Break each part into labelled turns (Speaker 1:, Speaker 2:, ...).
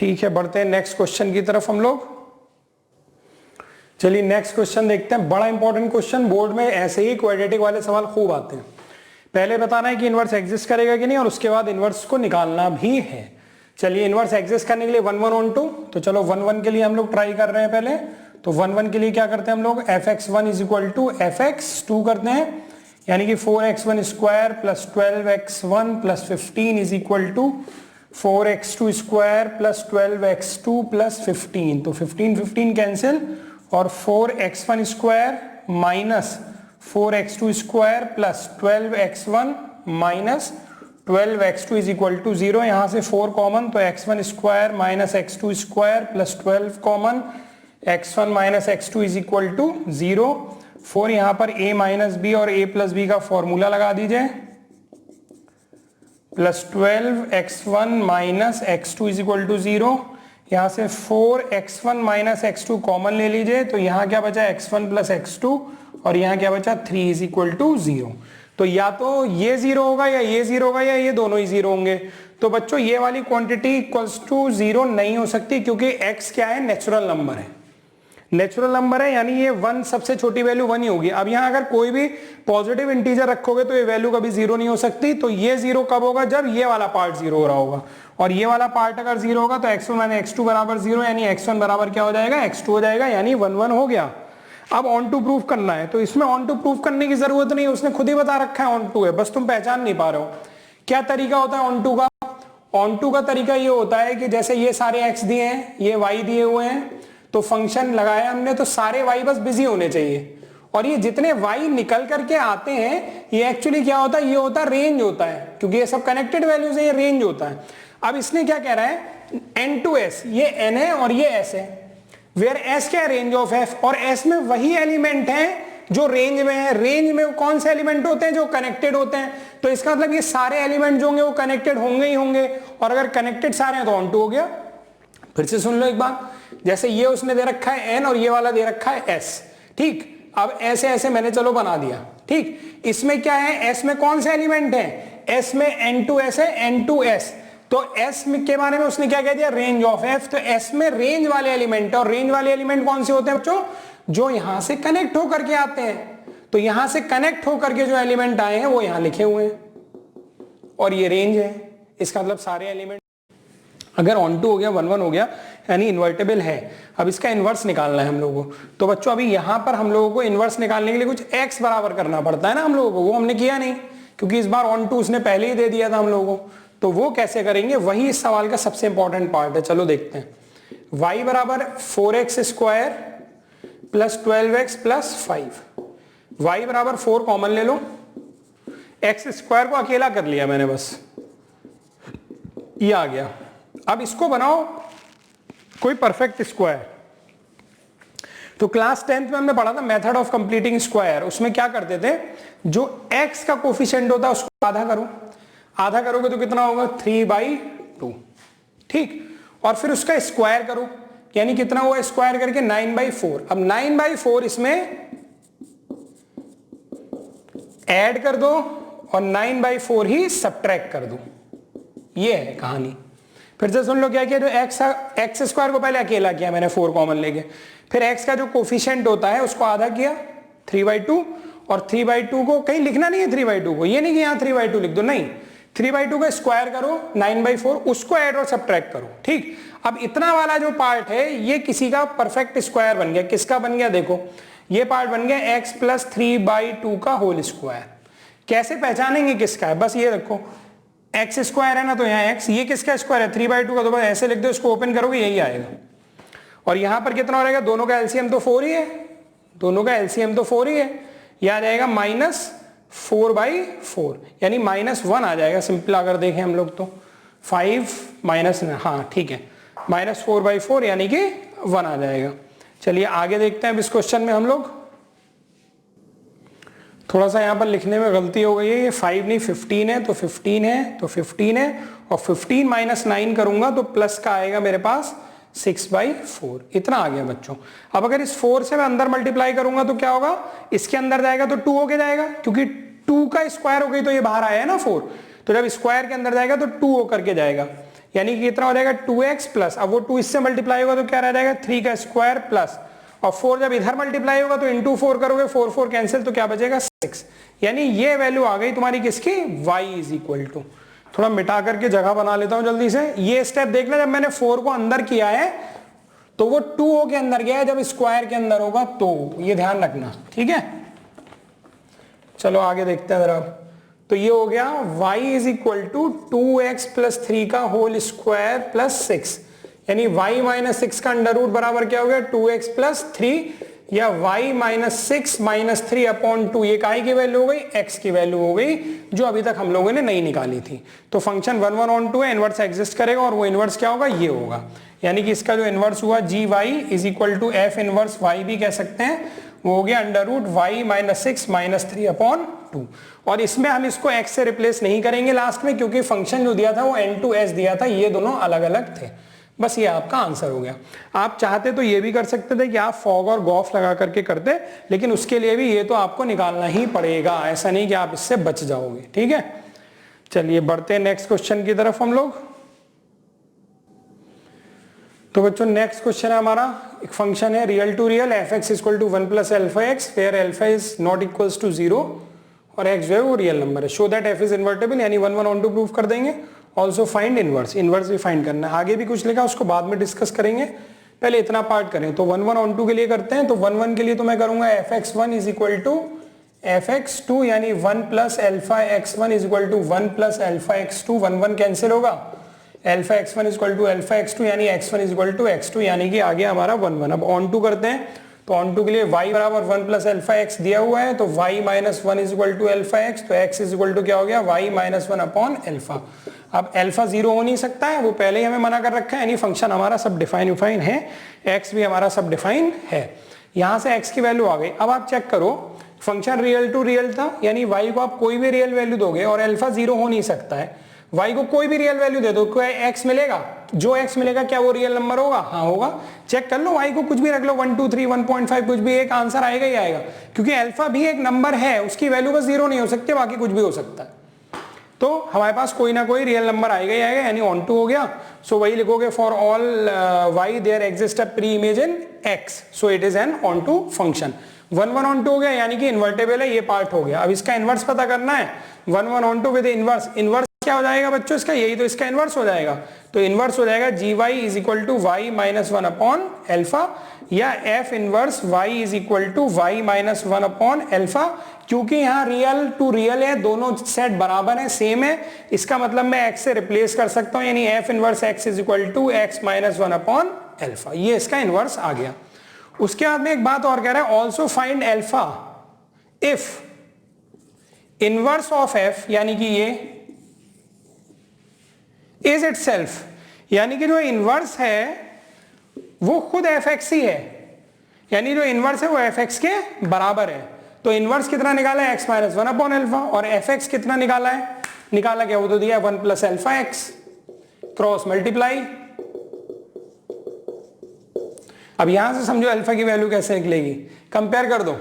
Speaker 1: ठीक है, बढ़ते हैं नेक्स्ट क्वेश्चन की तरफ हम लोग। चलिए नेक्स्ट क्वेश्चन देखते हैं, बड़ा इंपॉर्टेंट क्वेश्चन, बोर्ड में ऐसे ही क्वाड्रेटिक वाले सवाल खूब आते हैं। पहले बताना है कि इनवर्स एग्जिस्ट करेगा कि नहीं, और उसके बाद इनवर्स को निकालना भी है। चलिए इनवर्स एग्जिस्ट करने के लिए 1 1 on 2, तो चलो 1 1 के लिए हम लोग ट्राई कर रहे हैं पहले। तो 1 1 के लिए क्या करते हैं हम लोग, fx1 is equal to fx2 करते हैं, यानी कि 4x1 square plus 12x1 plus 15 is equal to 4x2 square plus 12x2 plus 15। तो 15 15 कैंसिल, और 4x1 square minus 4x2 square plus 12x1 minus 12x2 is equal to 0। यहां से 4 common, तो x1 square minus x2 square plus 12 common, x1 minus x2 is equal to 0। 4 यहां पर a minus b और a plus b का formula लगा दीजिए, plus 12x1 minus x2 is equal to 0। यहां से 4x1 माइनस x2 कॉमन ले लीजिए, तो यहां क्या बचा x1 प्लस x2, और यहां क्या बचा 3 इज इक्वल टू 0। तो या तो ये 0 होगा या ये 0 होगा या ये दोनों ही 0 होंगे। तो बच्चों ये वाली क्वांटिटी इक्वल्स टू 0 नहीं हो सकती, क्योंकि x क्या है, नेचुरल नंबर है, नेचुरल नंबर है, यानी ये 1 सबसे छोटी वैल्यू 1 ही होगी। अब यहां अगर कोई भी पॉजिटिव इंटीजर रखोगे तो ये वैल्यू कभी 0 नहीं हो सकती। तो ये 0 कब होगा, जब ये वाला पार्ट 0 हो रहा होगा, और ये वाला पार्ट अगर 0 होगा तो x1 माइनस x2 बराबर 0, यानी x1 बराबर क्या हो जाएगा, x2 हो जाएगा, यानी 1 1 हो गया। अब ऑन टू प्रूफ करना है, तो इसमें ऑन टू प्रूफ करने की जरूरत नहीं है, उसने खुद ही बता रखा है ऑन टू है, बस तुम पहचान नहीं पा रहे हो। क्या तरीका होता है ऑन टू का, ऑन टू का तरीका ये होता है कि जैसे ये सारे x दिए हैं, ये y दिए हुए हैं, तो फंक्शन लगाया हमने, तो सारे y बस बिजी होने चाहिए, और ये जितने y निकल करके आते हैं ये एक्चुअली क्या होता है, ये होता है रेंज होता है, क्योंकि ये सब कनेक्टेड वैल्यूज है, ये रेंज होता है। अब इसने क्या कह रहा है, n to s, ये n है और ये s है, वेयर s क्या है, रेंज ऑफ f, और s में वही एलिमेंट है जो रेंज में है। रेंज में कौन से एलिमेंट होते हैं, जो कनेक्टेड होते हैं, तो इसका मतलब ये सारे एलिमेंट जो होंगे वो कनेक्टेड होंगे ही होंगे, और अगर कनेक्टेड सारे हैं तो ऑन टू हो गया। फिर से सुन लो एक बात, जैसे ये उसने दे रखा है n और ये वाला दे रखा है s, ठीक। अब ऐसे ऐसे मैंने चलो बना दिया, ठीक। इसमें क्या है, s में कौन से एलिमेंट है, s में n to s है, n to s, तो s के बारे में उसने क्या कह दिया, रेंज ऑफ f। तो s में रेंज वाले एलिमेंट है, और रेंज वाले एलिमेंट कौन से होते हैं बच्चों, जो यहां से कनेक्ट होकर के आते हैं। तो यहां से कनेक्ट होकर के जो एलिमेंट आए हैं वो यहां लिखे हुए हैं, और ये रेंज है, इसका मतलब सारे एलिमेंट। अगर ऑन टू हो गया, 1 1 हो गया, यानी इन्वर्टेबल है। अब इसका इन्वर्स निकालना है हम लोगों को, तो बच्चों अभी यहां पर हम लोगों को इन्वर्स निकालने के लिए कुछ x बराबर करना पड़ता है ना हम लोगों को, वो हमने किया नहीं, क्योंकि इस बार ऑन टू उसने पहले ही दे दिया था हम लोगों को। तो वो कैसे करेंगे, वही इस सवाल का सबसे इंपॉर्टेंट पार्ट है। चलो देखते हैं। y बराबर 4x square plus 12x plus 5, y बराबर 4 कॉमन ले लो, x स्क्वायर को अकेला कर लिया मैंने, बस ये आ गया। अब इसको बनाओ कोई परफेक्ट स्क्वायर। तो क्लास 10th में हमने पढ़ा था मेथड ऑफ कंप्लीटिंग स्क्वायर, उसमें क्या करते थे, जो x का कोफिशिएंट होता है उसको आधा करो, आधा करोगे तो कितना होगा, 3/2, ठीक। और फिर उसका स्क्वायर करो, यानी कितना हुआ स्क्वायर करके, 9/4। अब 9/4 इसमें ऐड कर दो और 9/4 ही सब्ट्रैक्ट कर दो, ये है कहानी। फिर से सुन लो क्या किया, जो x स्क्वायर को पहले अकेला किया मैंने 4 कॉमन लेके, फिर x का जो कोफिशिएंट होता है उसको आधा किया 3/2, और 3/2 को कहीं लिखना नहीं है, 3/2 को ये नहीं कि यहाँ 3/2 लिख दो, नहीं, 3/2 का स्क्वायर करो 9/4, उसको ऐड और सब्ट्रैक्ट करो, ठीक। अब इतना वाला जो पार्ट है ये किसी का परफेक्ट स्क्वायर बन गया। किसका बन गया, देखो ये पार्ट बन गया x प्लस 3/2 का होल स्क्वायर। कैसे पहचानेंगे किसका है, बस ये देखो x स्क्वायर है ना, तो यहाँ x, ये किसका स्क्वायर है, 3/2 का, तो बस ऐसे लिख दो, इसको ओपन करोगे यही आएगा। और यहाँ पर कितना हो रहेगा, दोनों का एलसीएम तो 4 ही है, दोनों का एलसीएम तो 4 ही है, यह आ जाएगा -4/4, यानी -1 आ जाएगा। सिंपल अगर देखें हम लोग तो 5 माइनस, हाँ ठीक है, -4/4 यानी कि 1 आ जाएगा। चलिए आगे देखते हैं अब इस क्वेश्चन में हम लोग। थोड़ा सा यहाँ पर लिखने में गलती हो गई है, ये 5 नहीं 15 है, तो 15 है, तो 15 है, और 15 - 9 करूंगा तो प्लस का आएगा मेरे पास 6/4, इतना आ गया बच्चों। अब अगर इस 4 से मैं अंदर मल्टीप्लाई करूंगा तो क्या होगा, इसके अंदर जाएगा तो 2 होके जाएगा, क्योंकि 2 का स्क्वायर हो गई तो ये बाहर आया है ना 4, तो जब स्क्वायर के अंदर जाएगा तो 2 होकर के जाएगा, यानी कि कितना हो जाएगा 2x प्लस, अब वो 2 इससे मल्टीप्लाई होगा तो क्या रह जाएगा 3 का स्क्वायर प्लस, और 4 जब इधर मल्टीप्लाई होगा तो इंटू 4 करोगे, 4 4 कैंसिल, तो क्या बचेगा 6। यानी ये वैल्यू आ गई तुम्हारी किसकी, y इज इक्वल टू, थोड़ा मिटा करके जगह बना लेता हूं जल्दी से। ये स्टेप देख ले, जब मैंने 4 को अंदर किया है तो वो 2 के अंदर गया है, जब स्क्वायर के अंदर होगा तो, ये ध्यान रखना, ठीक है। चलो आगे देखते हैं जरा। तो ये हो गया y is equal to 2x plus 3 का होल स्क्वायर प्लस 6, यानी y माइनस 6 का अंडर रूट बराबर क्या हो गया 2x प्लस 3, या y माइनस 6 माइनस 3 अपॉन 2, ये काई की वैल्यू हो गई, x की वैल्यू हो गई, जो अभी तक हम लोगों ने नहीं निकाली थी। तो फंक्शन 1 1 ऑन 2 है, इनवर्स एग्जिस्ट करेगा, और वो इनवर्स क्या होगा, ये होगा। यानी कि इसका जो इनवर्स हुआ gy is equal to f inverse y भी कह सकते हैं, वो हो गया under root y minus 6 minus 3 upon 2। और इसमें हम इसको x से रिप्लेस नहीं करेंगे लास्ट में, क्योंकि फंक्शन जो दिया था वो n2s दिया था, ये दोनों अलग अलग थे। बस ये आपका आंसर हो गया। आप चाहते तो ये भी कर सकते थे कि आप फॉग और गॉफ लगा करके करते, लेकिन उसके लिए भी ये तो आपको निकालना ही पड़ेगा, ऐसा नहीं कि आप इससे बच जाओगे, ठीक है। चलिए बढ़ते हैं नेक्स्ट क्वेश्चन की तरफ हम लोग। तो बच्चों नेक्स्ट क्वेश्चन है हमारा, एक फंक्शन है real to real f x equal to 1 plus alpha x, where alpha is not equals to 0 और एक्स जो है वो रियल नंबर है। Show that f is invertible, यानी 1 1 ऑन टू प्रूव कर देंगे। ऑल्सो फाइंड इनवर्स, इनवर्स भी find करना है। आगे भी कुछ लिखा, उसको बाद में डिस्कस करेंगे, पहले इतना पार्ट करें। तो 1 1 ऑन टू के लिए करते हैं। तो 1 1 के लिए तो मैं करूंगा f x 1 is equal to f x 2, यानी 1 plus alpha x 1 is equal to 1 plus alpha x 2, 1 1 cancel होगा, alpha x1 is equal to alpha x2, यानी x1 is equal to x2, यानी कि आगे हमारा 1 1। अब ऑन टू करते हैं। तो ऑन टू के लिए y बराबर 1 प्लस एल्फा x दिया हुआ है, तो y minus 1 is equal to alpha x, तो x इज इक्वल टू क्या हो गया y माइनस 1 अपॉन एल्फा। अब एल्फा 0 हो नहीं सकता है, वो पहले ही हमें मना कर रखा है, यानी फंक्शन हमारा सब डिफाइन है, x भी हमारा सब डिफाइन है। यहां से x की वैल्यू आ गई। अब आप चेक करो, फंक्शन रियल टू रियल था, यानी y को आप कोई भी रियल वैल्यू दोगे, और एल्फा 0 हो नहीं सकता है, y को कोई भी रियल वैल्यू दे दो, क्या x मिलेगा, जो x मिलेगा क्या वो रियल नंबर होगा, हाँ होगा। चेक कर लो, y को कुछ भी रख लो, 1 2 3 1.5 कुछ भी, एक आंसर आएगा ही आएगा, क्योंकि अल्फा भी एक नंबर है, उसकी वैल्यू बस 0 नहीं हो सकती, बाकी कुछ भी हो सकता है। तो हमारे पास कोई ना कोई रियल नंबर आएगा ही आएगा, यानी ऑन टू हो गया। सो वही लिखोगे, for all y there exist a pre image in x, so it is an onto function. 1 1 onto हो गया, यानी कि इन्वर्टेबल है, ये पार्ट हो गया। अब इसका इनवर्स पता करना है, 1 1 onto with inverse. Inverse क्या हो जाएगा बच्चों इसका, यही तो इसका इनवर्स हो जाएगा। तो इनवर्स हो जाएगा gy is equal to y minus 1 upon alpha, या f inverse y is equal to y minus 1 upon alpha. क्योंकि यहाँ रियल टू रियल है, दोनों सेट बराबर है, सेम है, इसका मतलब मैं x से रिप्लेस कर सकता हूँ, यानी f inverse x is equal to x minus 1 upon alpha, ये इसका इनवर्स आ गया। उसके बाद में एक बात और कह रहा है, also find alpha if inverse of f, यानी कि ये इज इटसेल्फ, यानी कि जो इनवर्स है वो खुद एफ एक्स ही है, यानी जो इनवर्स है वो एफ एक्स के बराबर है। तो इनवर्स कितना निकाला है, x माइनस 1 अपॉन एल्फा, और एफ एक्स कितना निकाला है, निकाला क्या, वो तो दिया 1 plus alpha x, cross multiply. अब यहां से समझो अल्फा की वैल्यू कैसे निकलेगी, कंपेयर कर दो,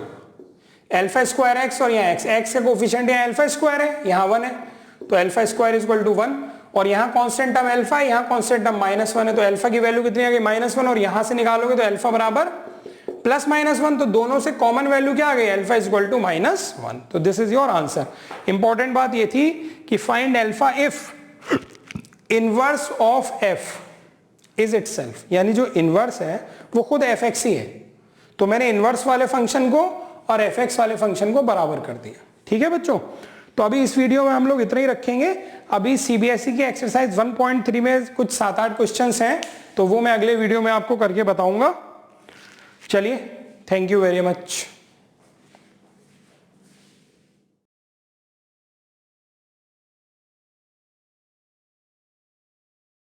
Speaker 1: एल्फा स्क्वायर एक्स और यहाँ एक्स का कोफिशिएंट यहाँ अल्फा स्क्वायर है, यहाँ 1 है, तो alpha square is equal to 1, और यहाँ कांस्टेंट टर्म अल्फा है, यहाँ कांस्टेंट टर्म -1 है, तो अल्फा की वैल्यू कितनी आ गई -1, और यहां से निकालोगे तो अल्फा बराबर प्लस -1, तो दोनों से कॉमन वैल्यू क्या आ गई, अल्फा इज इक्वल टू -1। तो this is your answer. Important बात ये थी कि find alpha if inverse of f is itself, यानी जो इनवर्स है वो खुद एफ एक्स ही है। तो मैंने इनवर्स वाले फंक्शन को और एफ एक्स वाले फंक्शन को बराबर कर दिया। ठीक है बच्चों, तो अभी इस वीडियो में हम लोग इतना ही रखेंगे। अभी सीबीएसई की एक्सरसाइज 1.3 में कुछ 7-8 क्वेश्चंस हैं, तो वो मैं अगले वीडियो में आपको करके बताऊंगा। चलिए, थैंक यू वेरी मच।